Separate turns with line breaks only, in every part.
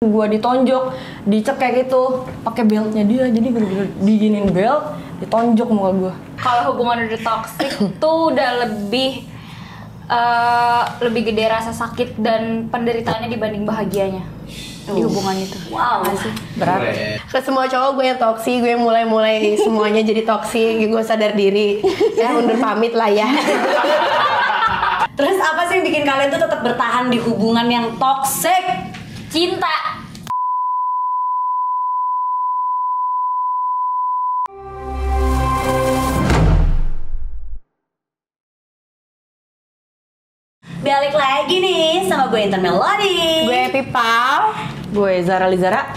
Gua ditonjok, dicekek gitu, pakai beltnya dia, jadi bener-bener diginin belt, ditonjok muka gua.
Kalau hubungan udah toxic tuh udah lebih gede rasa sakit dan penderitaannya dibanding bahagianya di hubungan itu.
Wow,
Masih
Berat.
Ke semua cowok gue yang toksi, gue mulai semuanya jadi toksi, gue sadar diri. Ya undur pamit lah ya.
Terus apa sih yang bikin kalian tuh tetap bertahan di hubungan yang toxic?
cinta.
Balik lagi nih sama gue Intan Melody.
Gue Pipal.
Gue Zara Lizara.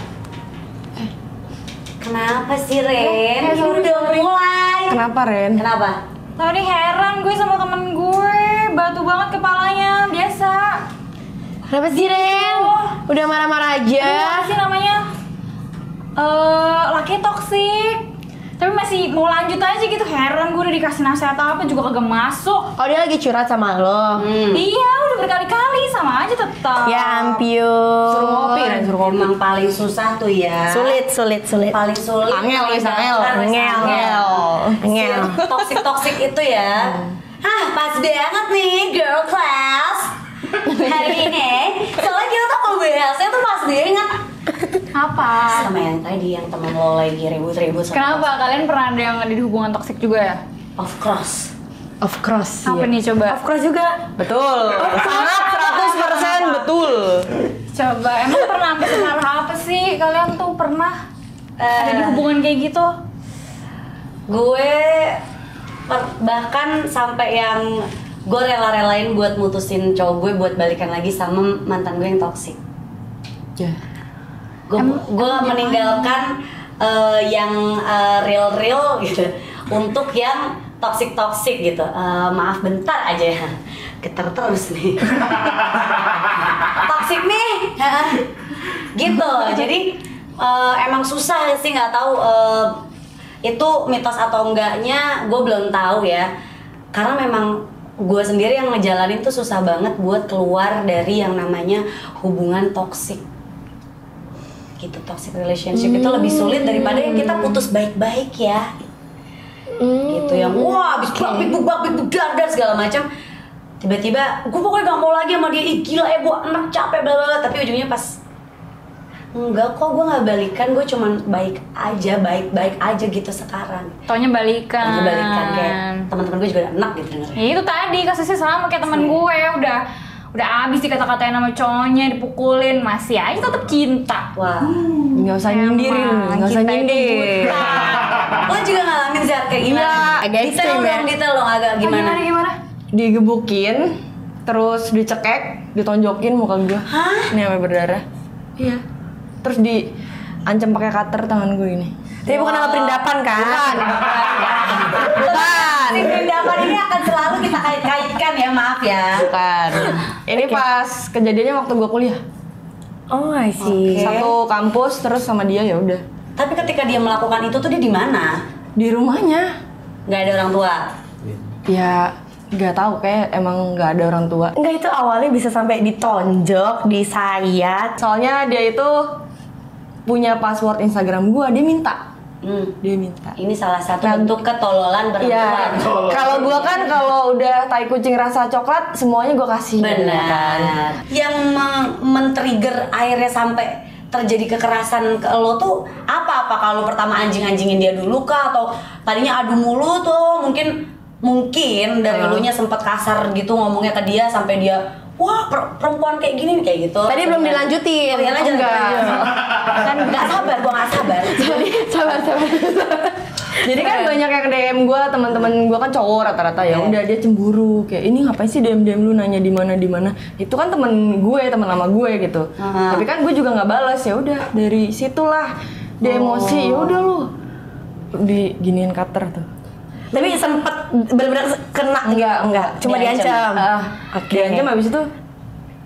Kenapa sih Ren? Ini udah mulai.
Kenapa Ren?
Kenapa?
Tadi heran gue sama temen gue, batu banget kepalanya, biasa.
Kenapa sih Ren? Udah marah-marah aja.
Apa sih namanya? Laki toksik. Tapi masih mau lanjut aja gitu, heran gue udah dikasih nasihat apa juga kagak masuk.
Oh dia lagi curhat sama lo?
Iya, udah berkali-kali sama aja tetap.
Ya ampun.
Suruh ngopi Ren, suruh ngopi.
Emang paling susah tuh ya.
Sulit.
Paling sulit.
Angel, wes, angel.
Angel.
Toxic itu ya. Pas banget nih girl class. Hari ini soalnya kita tuh mau bahasnya tuh pas banget
Apa?
sama yang tadi yang temen lo lagi ribut-ribut sama
Kenapa? Kalian pernah ada yang di hubungan toksik juga ya?
of course.
Of course.
Apa nih coba?
Of course juga.
Betul. Sangat 100% betul.
Coba, emang pernah sampai semarah apa sih? Kalian tuh pernah ada di hubungan kayak gitu?
Gue bahkan sampai yang gue rela-relain buat mutusin cowok gue buat balikan lagi sama mantan gue yang toksik.
Ya.
Gue meninggalkan yang real gitu untuk yang toxic gitu. Maaf bentar aja ya, getar terus nih. Toxic nih, gitu. Jadi emang susah sih, nggak tahu itu mitos atau enggaknya, gue belum tahu ya. Karena memang gue sendiri yang ngejalanin tuh susah banget buat keluar dari yang namanya hubungan toxic. Gitu, toxic relationship itu lebih sulit daripada yang kita putus baik-baik ya. Gitu yang wah abis bak dar segala macam, tiba-tiba gue pokoknya gak mau lagi sama dia. Ih gila ya, gue anak capek bla bla, tapi ujungnya pas enggak kok, gue gak balikan, gue cuman baik aja gitu sekarang.
Taunya balikan.
Lagi balikan kayak teman-teman gue juga enak gitu dengerin.
Ya itu tadi kasusnya sama kayak teman gue, udah abis dikata-katain sama cowoknya, dipukulin, masih aja tetap cinta.
Wah,
Nggak usah nyindirin, nggak usah
cinta itu
nyindir.
buta.
lo juga ngalamin Zat kayak gimana?
Iya, agak ekstrim ya.
Detail dong agak gimana?
Gimana?
Digebukin, terus dicekek, ditonjokin muka gua.
Hah?
Ini sampai berdarah. Iya. Terus diancam pakai cutter tangan gue ini.
Tapi bukan nama perindapan kan?
Bukan.
Si perindapan ini akan selalu kita kait-kaitkan ya, maaf ya.
Bukan. Ini pas kejadiannya waktu gua kuliah.
Oh I see.
Oke.
Satu kampus terus sama dia ya udah.
Tapi ketika dia melakukan itu tuh dia di mana?
Di rumahnya.
Nggak ada orang tua.
Ya nggak tahu, kayak emang nggak ada orang tua.
Enggak, itu awalnya bisa sampai ditonjok, disayat.
Soalnya dia itu punya password Instagram gua, dia minta. Dia minta.
Ini salah satu bentuk ketololan
Iya.
perempuan.
Kalau gua kan kalau udah tai kucing rasa coklat semuanya gua kasih. Kan?
Benar. Yang men-trigger akhirnya sampai terjadi kekerasan ke lo tuh apa kalau pertama anjingin dia dulu kah, atau tadinya adu mulut tuh mungkin dari elunya sempet kasar gitu ngomongnya ke dia sampai dia wah perempuan kayak gini kayak gitu.
Tadi belum dilanjutin.
Oh, ya lanjut.
Enggak.
Kan nggak sabar, gua nggak sabar.
Sabar.
Jadi kan banyak yang DM gue, teman-teman gue kan cowok rata-rata ya. Udah dia cemburu kayak ini ngapain sih DM lu nanya di mana. Itu kan teman lama gue gitu. Tapi kan gue juga nggak balas, ya udah dari situlah dia emosi, ya udah lu diginiin cutter tuh.
Tapi sempet benar-benar kena.
Enggak.
Cuma diancam.
Diancam habis itu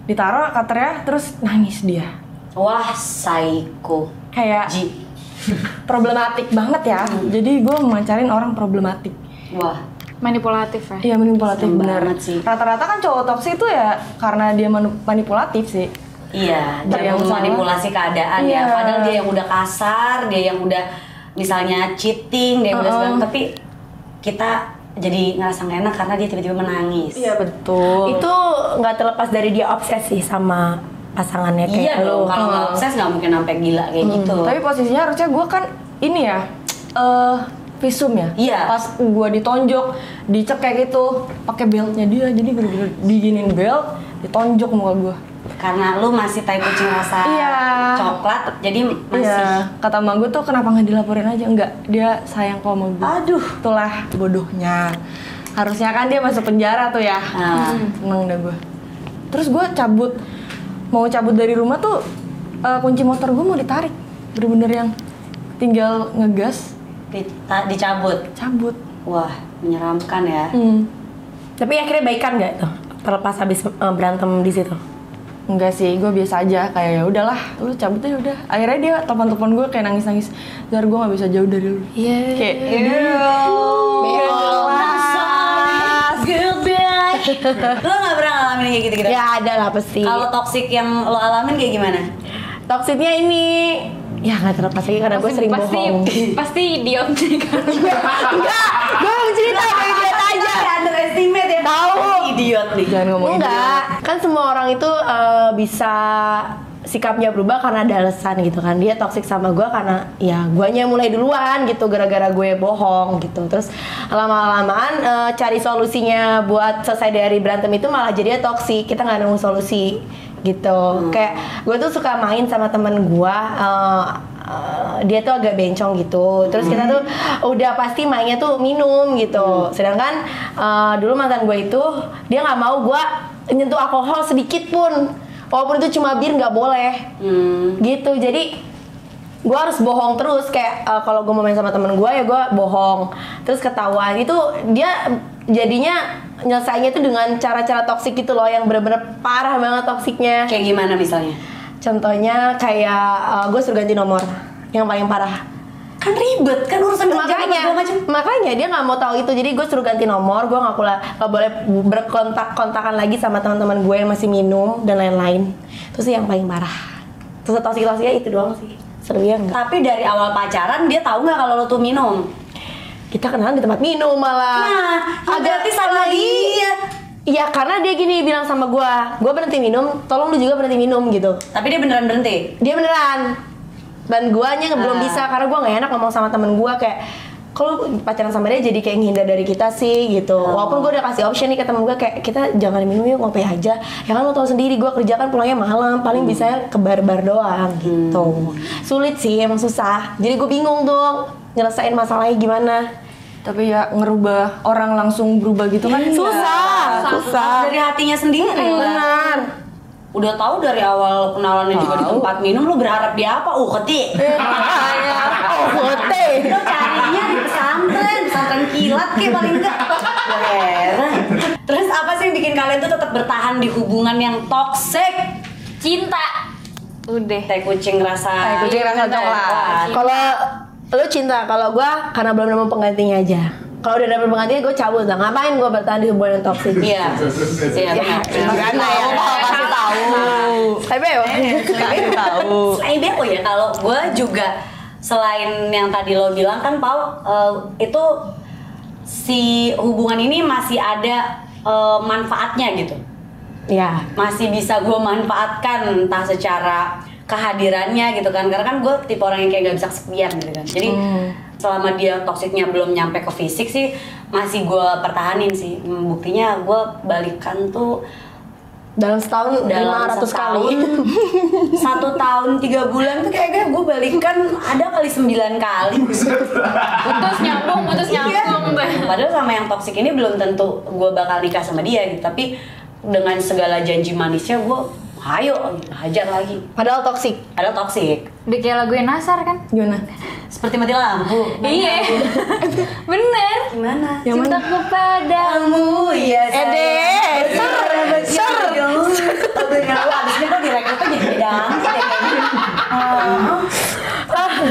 ditaruh cutternya terus nangis dia.
Wah, psycho.
Kayak problematik banget ya. Jadi gue memancarin orang problematik.
Wah,
Manipulatif ya.
Iya, manipulatif
Serem
benar.
banget sih.
Rata-rata kan cowok toksik itu ya karena dia manipulatif sih.
Iya, dia
yang
memanipulasi keadaan
Iya.
ya. Padahal dia yang udah kasar, dia yang udah misalnya cheating, dia yang udah segala, tapi kita jadi ngerasa gak enak karena dia tiba-tiba menangis.
Iya betul.
Itu nggak terlepas dari dia obsesi sama pasangannya
Iya
kayak
dong,
lu.
kalau nggak obses nggak mungkin sampai gila kayak gitu.
Tapi posisinya harusnya gue kan ini ya, visum ya.
Iya.
Pas gue ditonjok, dicek kayak gitu, pakai beltnya dia, jadi bener-bener diginin belt, ditonjok muka gue.
Karena lu masih tai kucing rasa
Iya.
coklat, jadi masih.
Iya. Kata emak gue tuh kenapa nggak dilaporin aja? Enggak, dia sayang kok sama gue.
Aduh.
Itulah bodohnya. Harusnya kan dia masuk penjara tuh ya. Seneng dah gue. Terus gue mau cabut dari rumah tuh kunci motor gue mau ditarik. Bener-bener yang tinggal ngegas,
Dicabut.
cabut.
Wah, menyeramkan ya.
Tapi akhirnya baikan nggak tuh? Terlepas habis berantem di situ.
Enggak sih, gue biasa aja, kayak ya udahlah, lu cabut aja udah. Akhirnya dia telepon gue kayak nangis-nangis. Zar, gue nggak bisa jauh dari lu.
Iya.
Kayak,
Lo gak pernah ngalamin kayak gitu-gitu?
Ya ada lah pasti.
Kalau toxic yang lo alamin kayak gimana?
Toksiknya ini ya nggak terlepas lagi karena gue sering bohong.
Pasti idiot sih kan.
Enggak, gue mau cerita kayak idiot aja.
Underestimate ya?
Tahu.
Idiot nih.
jangan ngomong
Enggak, kan semua orang itu bisa sikapnya berubah karena ada alasan gitu kan. Dia toksik sama gue karena ya guanya mulai duluan gitu gara-gara gue bohong gitu. Terus lama-lamaan cari solusinya buat selesai dari berantem itu malah jadinya toksik. Kita nggak nemu solusi gitu. Kayak gue tuh suka main sama temen gue. Dia tuh agak bencong gitu. Terus kita tuh udah pasti mainnya tuh minum gitu. Sedangkan dulu mantan gue itu dia nggak mau gue nyentuh alkohol sedikit pun. Walaupun itu cuma bir nggak boleh. Gitu. Jadi gue harus bohong terus kayak kalau gue mau main sama temen gue ya gue bohong. Terus ketahuan itu dia jadinya nyelesainnya tuh dengan cara-cara toksik gitu loh yang bener-bener parah banget toksiknya.
Kayak gimana misalnya?
Contohnya kayak gue suruh ganti nomor yang paling parah.
Kan ribet, kan urusan kerjaan segala macam.
Makanya dia nggak mau tahu itu, jadi gue suruh ganti nomor. Gue nggak boleh berkontak-kontakan lagi sama teman-teman gue yang masih minum dan lain-lain. Itu sih yang paling parah. Terus toksik-toksiknya itu doang sih. Seru ya nggak?
Tapi dari awal pacaran dia tahu nggak kalau lo tuh minum?
Kita kenalan di tempat minum malah.
Nah, berarti sama dia.
Iya, karena dia gini bilang sama gue berhenti minum, tolong lu juga berhenti minum gitu.
Tapi dia beneran berhenti.
Dia beneran. Dan guanya belum bisa karena gue nggak enak ngomong sama temen gue kayak kalau pacaran sama dia jadi kayak ngehindar dari kita sih gitu. Walaupun gue udah kasih option nih ke temen gue kayak kita jangan minum yuk, ngopi aja. Ya kan lo tau sendiri gue kerja kan pulangnya malam, paling bisa ke bar-bar doang gitu. Sulit sih, emang susah. Jadi gue bingung tuh nyelesain masalahnya gimana.
Tapi ya ngerubah orang langsung berubah gitu kan
Susah.
Dari hatinya sendiri.
Benar.
Udah tahu dari awal kenalannya juga di tempat minum, lo berharap dia apa? Keti.
Hote.
Lo carinya di pesantren kilat kayak paling enggak. Heran. Terus apa sih yang bikin kalian tuh tetap bertahan di hubungan yang toksik?
Cinta. Udah.
Tai kucing rasa
coklat.
Kalau lu cinta, kalau gua karena belum nemu penggantinya aja. Kalau udah dapet penggantinya gue cabut lah. Ngapain gue bertahan di hubungan yang toksik?
Iya. Iya benar.
Makanya ya.
Kasih tahu. Kasih tahu.
Selain BO ya, kalau gue juga selain yang tadi lo bilang kan Pau, itu si hubungan ini masih ada manfaatnya gitu.
Ya.
Masih bisa gue manfaatkan entah secara kehadirannya gitu kan, karena kan gue tipe orang yang kayak gak bisa kesepian gitu kan. Jadi selama dia toksiknya belum nyampe ke fisik sih masih gue pertahanin sih. Buktinya gue balikan tuh
Dalam setahun 500 kali.
1 tahun 3 bulan tuh kayaknya gue balikan ada kali 9 kali.
Putus nyambung deh.
Padahal sama yang toksik ini belum tentu gue bakal nikah sama dia gitu. Tapi dengan segala janji manisnya gue hayo hajar lagi.
Padahal toksik.
Padahal toksik.
Udah kayak lagu Nasar kan?
Gimana?
Seperti mati lampu.
Iya. Bener.
Gimana?
Yang mana?
Cintaku padamu.
Ya
Ser.
Abis ini kok direkrutnya jadi bidang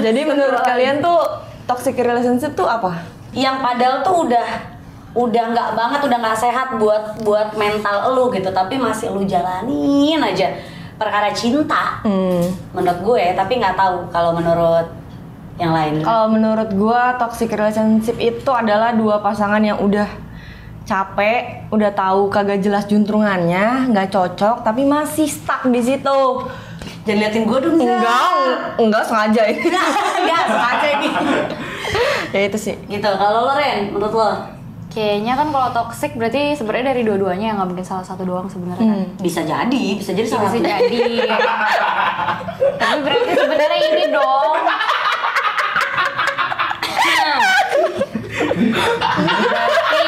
Jadi menurut kalian tuh toxic relationship tuh apa?
yang padahal tuh udah nggak banget, udah nggak sehat buat mental lu gitu, tapi masih lu jalanin aja perkara cinta. Menurut gue, tapi nggak tahu kalau menurut yang lain.
Kalau menurut gua toxic relationship itu adalah dua pasangan yang udah capek, udah tahu kagak jelas juntrungannya, nggak cocok, tapi masih stuck di situ.
Jangan liatin gue dong.
Enggak sengaja ini.
Enggak sengaja ini.
Ya itu sih.
Gitu. Kalau lo Ren, menurut lo?
Kayaknya kan kalau toxic berarti sebenarnya dari dua-duanya, nggak mungkin salah satu doang sebenarnya kan.
Bisa jadi salah
Bisa
satu.
jadi. Tapi berarti sebenarnya ini dong. Berarti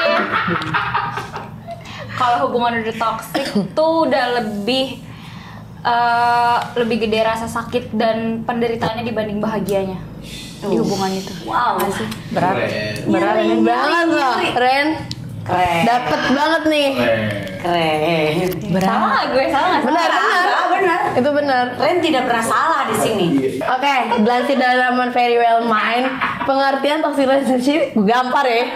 kalau hubungan udah toxic tuh udah lebih gede rasa sakit dan penderitaannya dibanding bahagianya di hubungan itu.
Wow.
Nggak sih?
Berat
Ngeri
banget loh, Ren.
Keren.
Dapet banget nih.
Keren.
Salah nggak gue? Salah nggak?
Benar.
Benar.
Itu benar.
Ren tidak pernah salah di sini.
Oke, Blancy Dalaman Very Well Mind. Pengertian toxic relationship, gue gampar ya.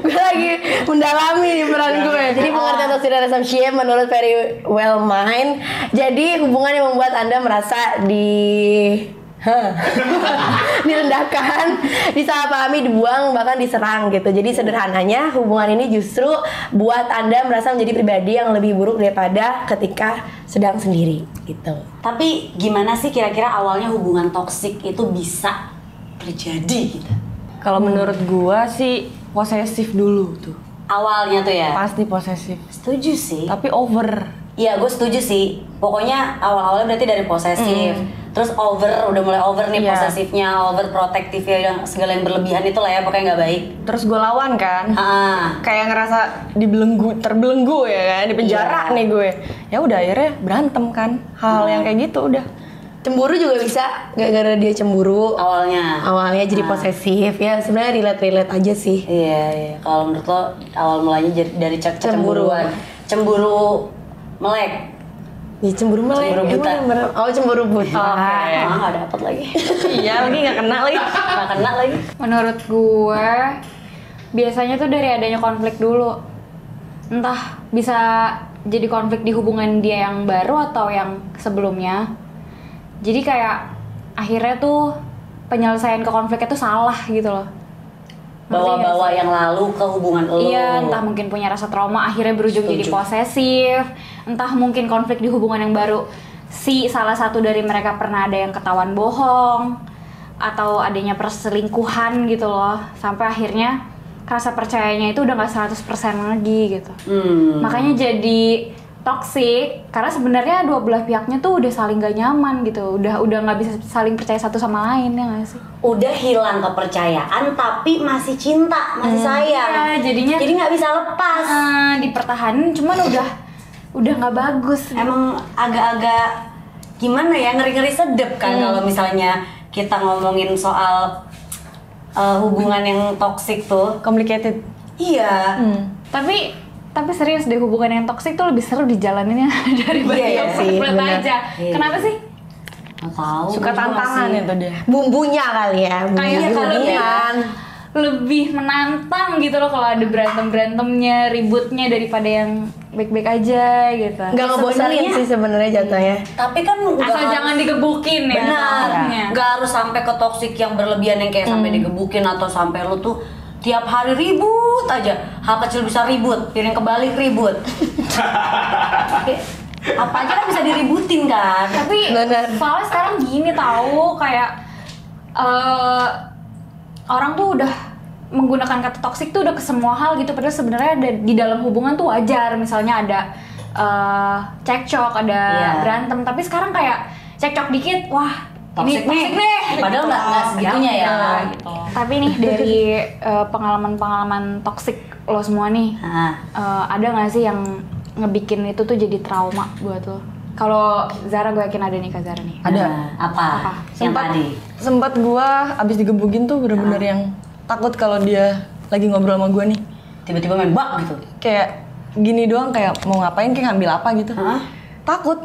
Gue lagi mendalami nih peran gue. Jadi pengertian toxic relationship menurut Very Well Mind, jadi hubungan yang membuat Anda merasa direndahkan, disalahpahami, dibuang, bahkan diserang gitu. Jadi sederhananya hubungan ini justru buat Anda merasa menjadi pribadi yang lebih buruk daripada ketika sedang sendiri gitu.
Tapi gimana sih kira-kira awalnya hubungan toksik itu bisa terjadi gitu?
Kalau menurut gua sih posesif dulu tuh.
Awalnya tuh ya?
Pasti posesif.
Setuju sih.
Tapi over.
Iya, gue setuju sih. Pokoknya awal-awalnya berarti dari posesif. Terus udah mulai over nih
Iya.
posesifnya, over protektifnya, yang segala yang berlebihan itu lah ya, pokoknya nggak baik.
Terus gua lawan kan.
Ah,
Kayak ngerasa terbelenggu ya kan, di penjara
Iya.
nih gue. Ya udah akhirnya berantem kan. Hal yang kayak gitu udah.
Cemburu juga bisa, gara-gara dia cemburu. Awalnya jadi posesif ya, sebenarnya relate aja sih.
Iya. Kalau menurut lo awal mulanya dari cemburuan, cemburu melek.
Ya cemburu melek.
Cemburu buta.
Cemburu buta.
Nggak dapet lagi.
Iya lagi nggak kena lagi.
Nggak kena lagi.
Menurut gue biasanya tuh dari adanya konflik dulu. Entah bisa jadi konflik di hubungan dia yang baru atau yang sebelumnya. Jadi kayak akhirnya tuh penyelesaian ke konfliknya tuh salah gitu loh.
Bawa-bawa yang lalu ke hubungan lo.
Iya, entah mungkin punya rasa trauma akhirnya berujung jadi posesif. Entah mungkin konflik di hubungan yang baru salah satu dari mereka pernah ada yang ketahuan bohong atau adanya perselingkuhan gitu loh. Sampai akhirnya rasa percayanya itu udah gak 100% lagi gitu. Makanya jadi toxic karena sebenarnya dua belah pihaknya tuh udah saling gak nyaman gitu. Udah nggak bisa saling percaya satu sama lain, ya nggak sih?
Udah hilang kepercayaan tapi masih cinta, masih sayang.
Iya, jadinya
jadi nggak bisa lepas.
Dipertahanin cuman udah nggak bagus.
Emang agak-agak gimana ya, ngeri-ngeri sedep kan kalau misalnya kita ngomongin soal hubungan yang toksik tuh.
Complicated.
Iya.
Tapi serius deh, hubungan yang toksik tuh lebih seru dijalaninnya daripada
Iya,
yang
sih,
flat
bener.
aja.
Iya.
Kenapa sih?
Nggak tahu.
Suka
gua juga
tantangan
masih-
itu dia.
Bumbunya kali ya.
Kayak kalau
Bumbunya.
lebih menantang gitu loh kalau ada berantemnya, ributnya daripada yang baik-baik aja gitu.
Nggak ngebosanin
Sebenarnya-
sih sebenarnya jatuhnya.
Tapi kan nggak
Asal
harus-
jangan digebukin ya.
Benar.
salahnya.
Nggak harus sampai ke toksik yang berlebihan yang kayak sampai digebukin atau sampai lu tuh tiap hari ribut aja. Hal kecil bisa ribut, piring kebalik ribut. Apa aja kan bisa diributin kan?
Tapi
Benar.
soalnya sekarang gini tahu kayak orang tuh udah menggunakan kata toksik tuh udah ke semua hal gitu, padahal sebenarnya di dalam hubungan tuh wajar misalnya ada cekcok, ada
Iya.
berantem, tapi sekarang kayak cekcok dikit, wah
Toxic
ini
nih. Padahal nggak segitunya ya.
gitu. Tapi nih dari pengalaman-pengalaman toksik lo semua nih,
Nah,
ada nggak sih yang ngebikin itu tuh jadi trauma buat lo? Kalau Zara, gue yakin ada nih, Kak Zara nih.
Ada.
nah, apa? Yang tadi.
Sempat gua abis digebukin tuh bener-bener yang takut kalau dia lagi ngobrol sama gua nih.
Tiba-tiba main bak gitu.
Kayak gini doang, kayak mau ngapain, kayak ngambil apa gitu.
Hah?
Takut.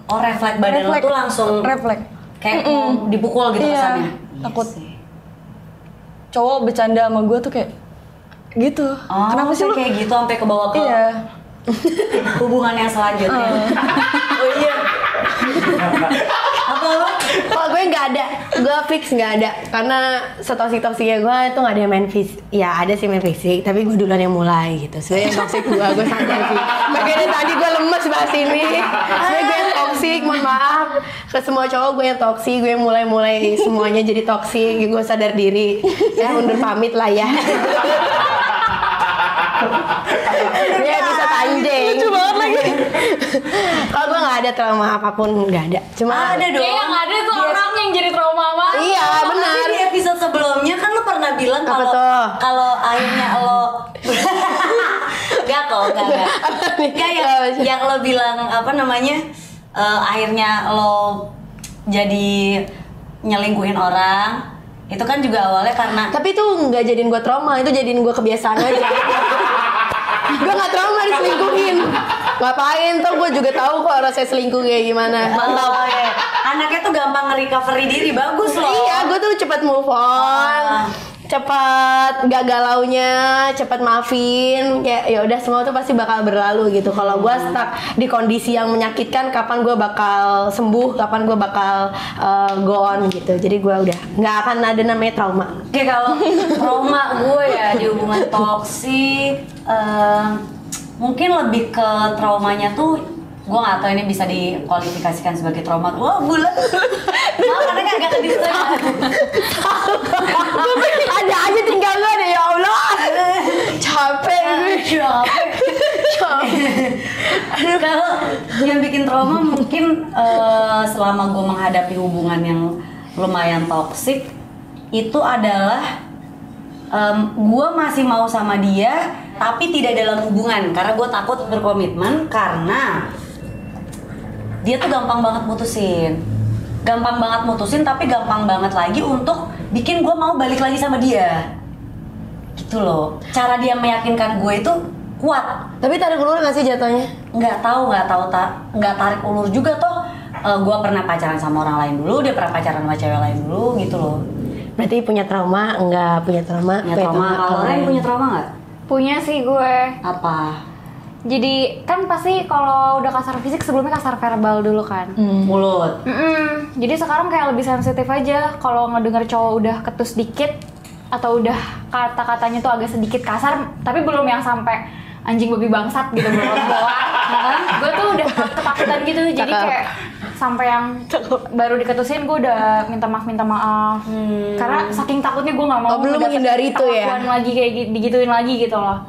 Oh, refleks badan lo
Refleks.
tuh langsung
Refleks.
kayak mau dipukul gitu
Iya,
kesannya.
takut.
Iya sih.
Cowok bercanda sama gua tuh kayak gitu.
Oh,
Kenapa sih lu?
kayak gitu sampai ke bawah ke
Iya.
hubungan yang selanjutnya. Lo Oh iya. Apa lo?
Kalau gue nggak ada, gue fix nggak ada. Karena setoksik-toksiknya gue itu nggak ada yang main fisik. Ya ada sih main fisik, tapi gue duluan yang mulai gitu. Sebenarnya yang toksik gue sadar sih. Makanya tadi gue lemes bahas ini. Sebenarnya gue yang toksik, mohon maaf. Ke semua cowok gue yang toksik, gue yang mulai semuanya jadi toksik. Gue sadar diri. Ya undur pamit lah ya. Dia bisa tanjing. Lucu banget lagi. Kalau gue nggak ada trauma apapun, nggak ada. Cuma
Ada dong.
Yang ada tuh orang yang jadi trauma banget.
iya benar.
Tapi di episode sebelumnya kan lo pernah bilang
Apa
kalau
tuh?
kalau akhirnya lo enggak yang lo bilang apa namanya akhirnya lo jadi nyelingkuhin orang itu kan juga awalnya karena
Tapi itu nggak jadiin gue trauma, itu jadiin gue kebiasaan aja. Gue nggak trauma diselingkuhin. Ngapain tuh, gue juga tahu kok rasanya selingkuh kayak gimana. Mantap.
Oh, iya. Anaknya tuh gampang nge-recovery diri, bagus loh.
Iya, gue tuh cepet move on, cepet gak galaunya, cepet maafin. Ya udah semua tuh pasti bakal berlalu gitu. Kalau gue stuck di kondisi yang menyakitkan, kapan gue bakal sembuh, kapan gue bakal go on gitu. Jadi gue udah nggak akan ada namanya trauma.
Oke, kalau trauma gue ya di hubungan toksik mungkin lebih ke traumanya tuh gue nggak tahu ini bisa dikualifikasikan sebagai trauma. Wah bulan, karena agak ke situ ya.
Ada aja tinggal gue deh, ya Allah. Capek gue.
Kalau yang bikin trauma mungkin selama gue menghadapi hubungan yang lumayan toksik itu adalah gue masih mau sama dia tapi tidak dalam hubungan karena gue takut berkomitmen karena dia tuh gampang banget mutusin tapi gampang banget lagi untuk bikin gue mau balik lagi sama dia gitu loh. Cara dia meyakinkan gue itu kuat.
Tapi tarik ulur nggak sih jatuhnya?
Nggak tarik ulur juga toh. Gue pernah pacaran sama orang lain dulu, dia pernah pacaran sama cewek lain dulu gitu loh.
Berarti punya trauma, enggak punya trauma?
Punya trauma. Kalau Ren punya trauma nggak?
Punya sih gue.
Apa?
Jadi kan pasti kalau udah kasar fisik sebelumnya kasar verbal dulu kan.
Mulut.
Jadi sekarang kayak lebih sensitif aja kalau ngedenger cowok udah ketus dikit atau udah kata-katanya tuh agak sedikit kasar, tapi belum yang sampai anjing babi bangsat gitu belum bawa. Gue tuh udah ketakutan gitu, jadi kayak sampai yang baru diketusin gue udah minta maaf karena saking takutnya gue nggak mau
belum menghindari itu ya
lagi kayak digituin lagi gitu loh.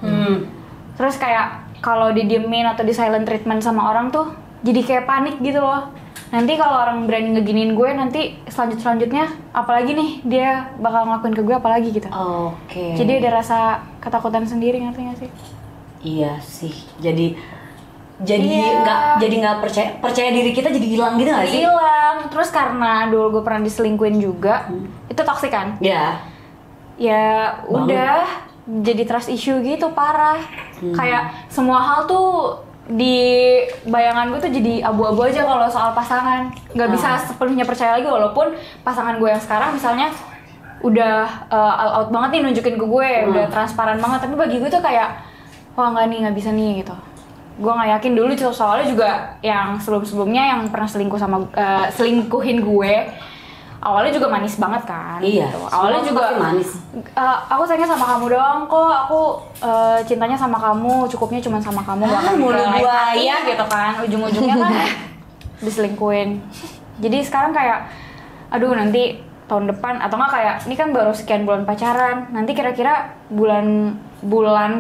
Terus kayak kalau didiemin atau di silent treatment sama orang tuh jadi kayak panik gitu loh. Nanti kalau orang berani ngeginiin gue nanti selanjutnya apalagi nih dia bakal ngelakuin ke gue apalagi gitu.
Oke.
Jadi ada rasa ketakutan sendiri, ngerti gak sih?
Iya sih. Jadi nggak percaya diri kita jadi hilang gitu nggak sih?
Hilang. Terus karena dulu gue pernah diselingkuhin juga, itu toksik kan?
Iya.
Ya udah jadi trust issue gitu parah. Kayak semua hal tuh di bayangan gue tuh jadi abu-abu aja kalau soal pasangan. Nggak bisa sepenuhnya percaya lagi walaupun pasangan gue yang sekarang misalnya udah all out banget nih nunjukin ke gue, udah transparan banget. Tapi bagi gue tuh kayak wah nggak bisa nih gitu. Gue nggak yakin dulu soalnya juga yang sebelumnya yang pernah selingkuhin gue awalnya juga manis banget kan.
Iya.
Gitu. Awalnya juga
manis.
Aku sayangnya sama kamu doang kok. Aku cintanya sama kamu, cukupnya cuma sama kamu. Gak akan
mulu buaya
gitu kan. Ujung-ujungnya kan diselingkuhin. Jadi sekarang kayak, aduh nanti tahun depan atau nggak kayak ini kan baru sekian bulan pacaran. Nanti kira-kira bulan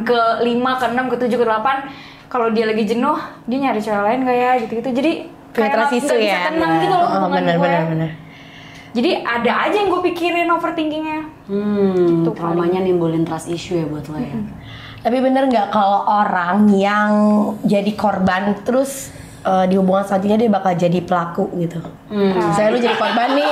ke-5, ke-6, ke-7, ke-8 kalau dia lagi jenuh, dia nyari cewek lain gak ya gitu-gitu. Jadi kayak nggak bisa tenang gitu loh hubungan gue. Jadi ada aja yang gue pikirin overthinkingnya.
Itu traumanya nimbulin trust issue ya buat lo ya.
Tapi bener nggak kalau orang yang jadi korban terus di hubungan selanjutnya dia bakal jadi pelaku gitu? Misalnya lu jadi korban nih,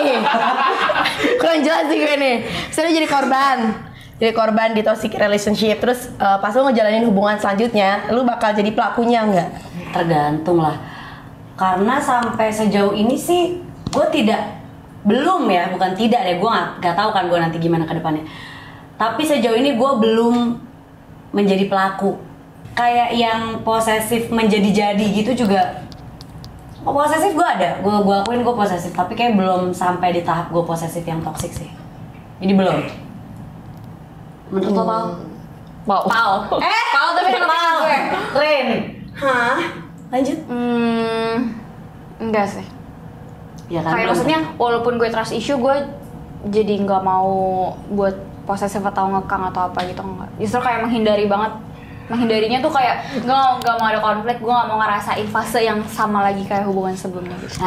kurang jelas sih gue nih. Misalnya lu jadi korban di toxic relationship, terus pas lu ngejalanin hubungan selanjutnya, lu bakal jadi pelakunya nggak?
Tergantung lah. Karena sampai sejauh ini sih gue belum ya, bukan tidak deh, gue nggak tahu kan gue nanti gimana ke depannya. Tapi sejauh ini gue belum menjadi pelaku. Kayak yang posesif menjadi-jadi gitu juga Posesif gue ada, gue akuin gue posesif, tapi kayak belum sampai di tahap gue posesif yang toksik sih. Jadi belum. Menurut lo Pau?
Wow.
Pau tapi dengan
Pau.
gue.
Rin. Hah? Lanjut.
Enggak sih.
Ya kan.
Kayak
belum.
maksudnya walaupun gue trust issue, gue jadi nggak mau buat posesif atau ngekang atau apa gitu, enggak. Justru kayak menghindari banget. Menghindarinya tuh kayak nggak mau ada konflik, gue nggak mau ngerasain fase yang sama lagi kayak hubungan sebelumnya gitu.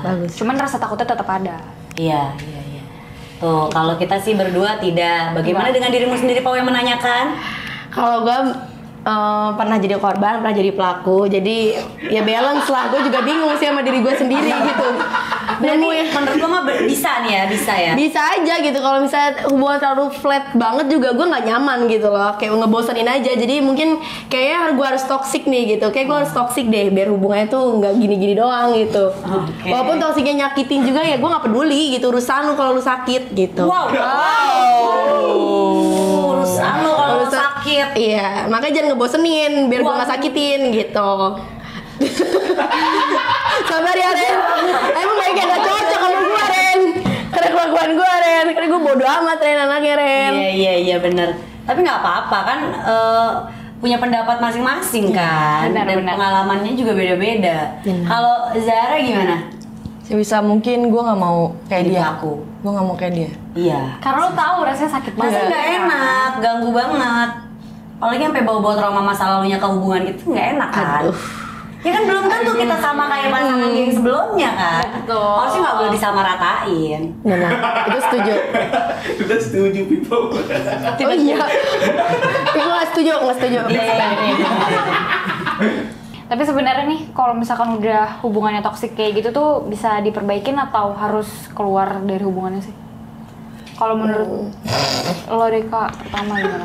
Bagus.
Cuman rasa takutnya tetap ada.
Iya. Tuh, kalau kita sih berdua tidak. Bagaimana dengan dirimu sendiri, Pau, yang menanyakan?
Kalau gue pernah jadi korban, pernah jadi pelaku, jadi ya balance lah. Gue juga bingung sih sama diri gue sendiri gitu.
Berarti menurut lo mah bisa nih ya, bisa ya?
Bisa aja gitu. Kalau misalnya hubungan terlalu flat banget juga gue nggak nyaman gitu loh, kayak ngebosenin aja. Jadi mungkin kayaknya gue harus toxic nih gitu. Kayak gue harus toxic deh biar hubungannya tuh nggak gini-gini doang gitu.
Oke.
Walaupun toxicnya nyakitin juga ya gue nggak peduli gitu. Urusan lu kalau lu sakit gitu.
Wow. Urusan lo kalau lo sakit.
Iya, makanya jangan ngebosenin biar gue nggak sakitin gitu. Sabar ya Ren. Emang kayaknya gak cocok sama gue Ren. Karena kelakuan gue Ren. Karena gue bodo amat Ren anaknya Ren.
Iya bener. Tapi nggak apa-apa kan, punya pendapat masing-masing kan.
Benar,
Dan
benar.
pengalamannya juga beda-beda.
Benar.
Kalau Zara gimana?
Sebisa mungkin gue nggak mau kayak
Jadi
dia.
aku.
Gue nggak mau kayak dia.
Iya.
Karena lo tahu rasanya sakit
Masa
banget.
nggak enak, ganggu banget. Apalagi sampai bawa-bawa trauma masa lalunya ke hubungan gitu, nggak enak kan? Ya kan belum tentu kita sama kayak pasangan yang sebelumnya kan?
Betul.
Harusnya nggak boleh disamaratain.
Benar, itu setuju.
Udah setuju Pipo.
Oh iya. Gue nggak setuju.
Iya.
Tapi sebenarnya nih, kalau misalkan udah hubungannya toksik kayak gitu tuh bisa diperbaikin atau harus keluar dari hubungannya sih? Kalau menurut lo deh Kak, pertama gimana?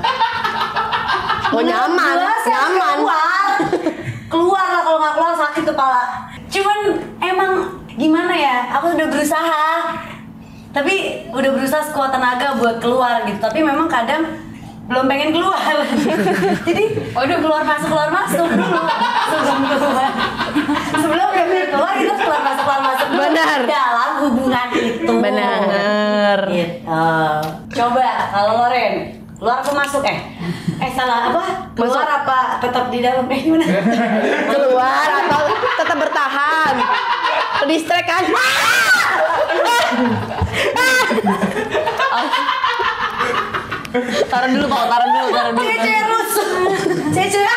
Oh nyaman,
Gua sih
nyaman.
Keluar lah, kalau nggak keluar sakit kepala. Cuman emang gimana ya? Aku udah berusaha, tapi udah berusaha sekuat tenaga buat keluar gitu. Tapi memang kadang belum pengen keluar. Jadi udah keluar masuk dulu sebelum keluar. Sebelum keluar kita keluar masuk
Benar.
dalam hubungan itu.
Benar.
Gitu. Coba kalau Loren, keluar apa masuk salah apa? Keluar
Masuk.
apa tetap di dalam gimana?
Keluar atau tetap bertahan? Distract kan?
Taruh dulu Pak, taruh dulu.
Cece.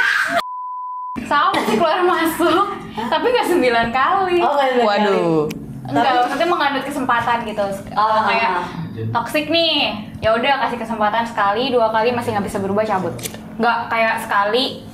Sama sih keluar masuk, tapi nggak 9 kali.
Oh, nggak 9 kali.
Waduh.
Enggak, maksudnya mengambil kesempatan gitu. Kayak toxic nih, ya udah kasih kesempatan sekali, 2 kali masih nggak bisa berubah, cabut. Nggak kayak sekali,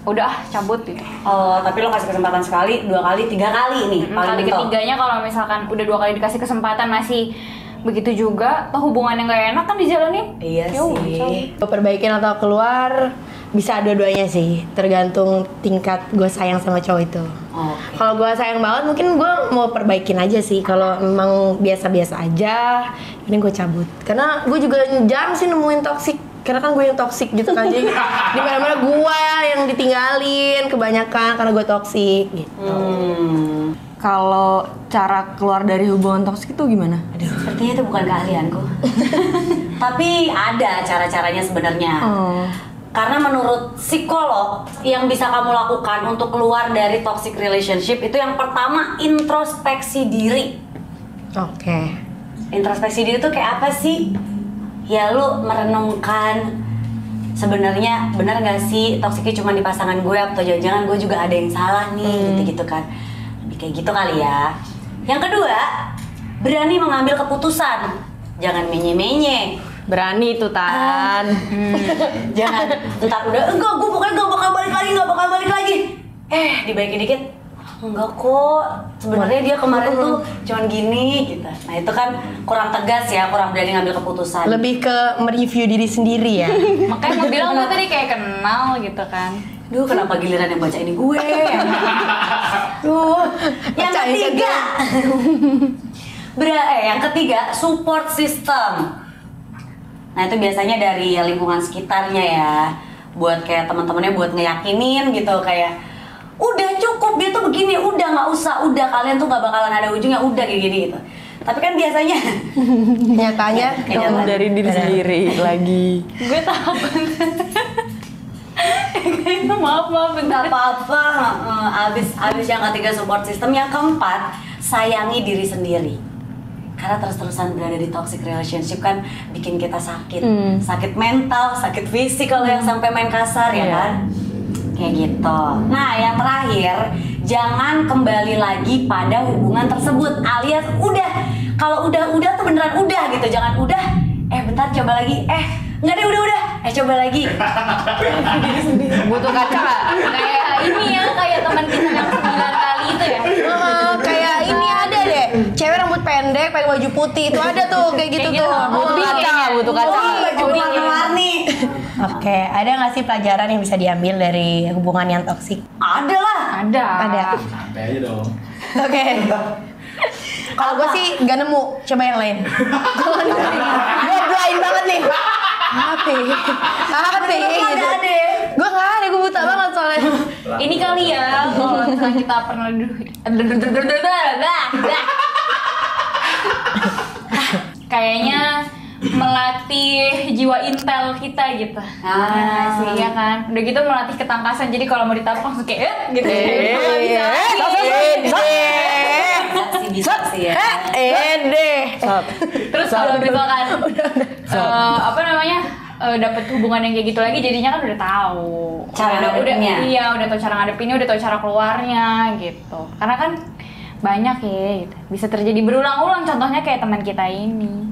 udah cabut gitu.
Oh, tapi lo kasih kesempatan sekali, 2 kali, 3 kali nih.
Kali
mentok.
ketiganya kalau misalkan udah 2 kali dikasih kesempatan masih begitu juga, toh hubungannya nggak enak kan dijalanin.
Iya
Ya udah,
sih.
cabut.
Perbaikin atau keluar bisa dua-duanya sih, tergantung tingkat gue sayang sama cowok itu.
Oke.
Kalau gue sayang banget mungkin gue mau perbaikin aja sih. Kalau memang biasa-biasa aja, ini gue cabut. Karena gue juga jarang sih nemuin toksik. Karena kan gue yang toksik gitu kan, jadi di mana-mana gue yang ditinggalin kebanyakan karena gue toksik gitu.
Kalau cara keluar dari hubungan toksik itu gimana?
Sepertinya itu bukan keahlianku. Tapi ada cara-caranya sebenarnya. Karena menurut psikolog yang bisa kamu lakukan untuk keluar dari toxic relationship itu yang pertama introspeksi diri.
Oke.
Introspeksi diri itu kayak apa sih? Ya lu merenungkan sebenarnya benar nggak sih toksiknya cuma di pasangan gue atau jangan-jangan gue juga ada yang salah nih gitu-gitu kan. Lebih kayak gitu kali ya. Yang kedua, berani mengambil keputusan. Jangan menye-menye.
Berani tuh Tan.
Jangan ntar udah enggak gue pokoknya nggak bakal balik lagi. Dibaikin dikit. Enggak kok, sebenarnya dia kemarin tuh cuman gini gitu. Nah itu kan kurang tegas ya, kurang berani ngambil keputusan.
Lebih ke mereview diri sendiri ya.
Makanya mau bilang gue tadi kayak kenal gitu kan.
Duh, kenapa giliran yang baca ini gue? Duh. Yang
Bacain
ketiga. Yang ketiga, support system. Nah, itu biasanya dari lingkungan sekitarnya ya. Buat kayak teman-temannya buat ngeyakinin gitu kayak udah cukup, dia tuh begini, udah nggak usah, udah kalian tuh nggak bakalan ada ujungnya, udah kayak gini gitu. Tapi kan biasanya
Nyatanya
Kamu dari diri sendiri lagi.
Gue takut. Maaf bentar.
nggak apa-apa. Abis yang ketiga support system, yang keempat sayangi diri sendiri. Karena terus-terusan berada di toxic relationship kan bikin kita sakit, sakit mental, sakit fisik kalau yang sampai main kasar ya kan, kayak gitu. Nah yang terakhir, jangan kembali lagi pada hubungan tersebut, alias udah, kalau udah tuh beneran udah gitu, jangan udah, bentar coba lagi, nggak deh udah, coba lagi.
Butuh kaca nggak?
Kayak ini ya, kayak teman kita yang 9 kali itu ya.
Kayak ini ada deh, cewek rambut pendek pakai baju putih itu ada tuh kayak gitu
Kayak
tuh.
gitu.
Butuh kaca, butuh kaca.
Baju warna-warni.
Oke, ada nggak sih pelajaran yang bisa diambil dari hubungan yang toksik?
Ada lah.
Ada.
Ada.
Santai aja dong.
Oke. Kalau gue sih nggak nemu, coba yang lain. Gue blind banget nih. Apa? Gitu. Gue nggak ada, gue buta banget soalnya.
Ini kali ya, kalau misalnya kita pernah kayaknya melatih jiwa intel kita gitu. Sih ya kan. Udah gitu melatih ketangkasan. Jadi kalau mau ditangkap langsung kayak gitu. Nggak bisa lagi.
Bisa sih ya.
Terus kalau misalkan apa namanya dapat hubungan yang kayak gitu lagi, jadinya kan udah tahu
Cara ngadepinnya.
Iya, udah tahu cara ngadepinnya, udah tahu cara keluarnya gitu. Karena kan banyak ya gitu. Bisa terjadi berulang-ulang, contohnya kayak teman kita ini.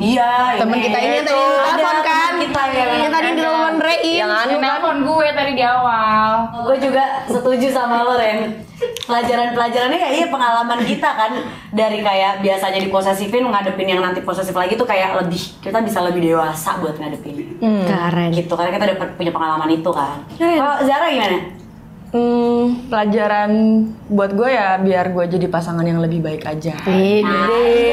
Iya.
Temen kita ini yang tadi lu telepon kan?
Kita ya.
Yang tadi di telepon Rein.
Yang anu
Yang nelfon gue tadi di awal.
Gue juga setuju sama lo, Ren. Pelajaran-pelajarannya kayak pengalaman kita kan, dari kayak biasanya diposesifin, ngadepin yang nanti posesif lagi tuh kayak kita bisa lebih dewasa buat ngadepin.
Keren.
Gitu, karena kita dapat punya pengalaman itu kan. Kalau Zara gimana?
Pelajaran buat gue ya biar gue jadi pasangan yang lebih baik aja.
Ide.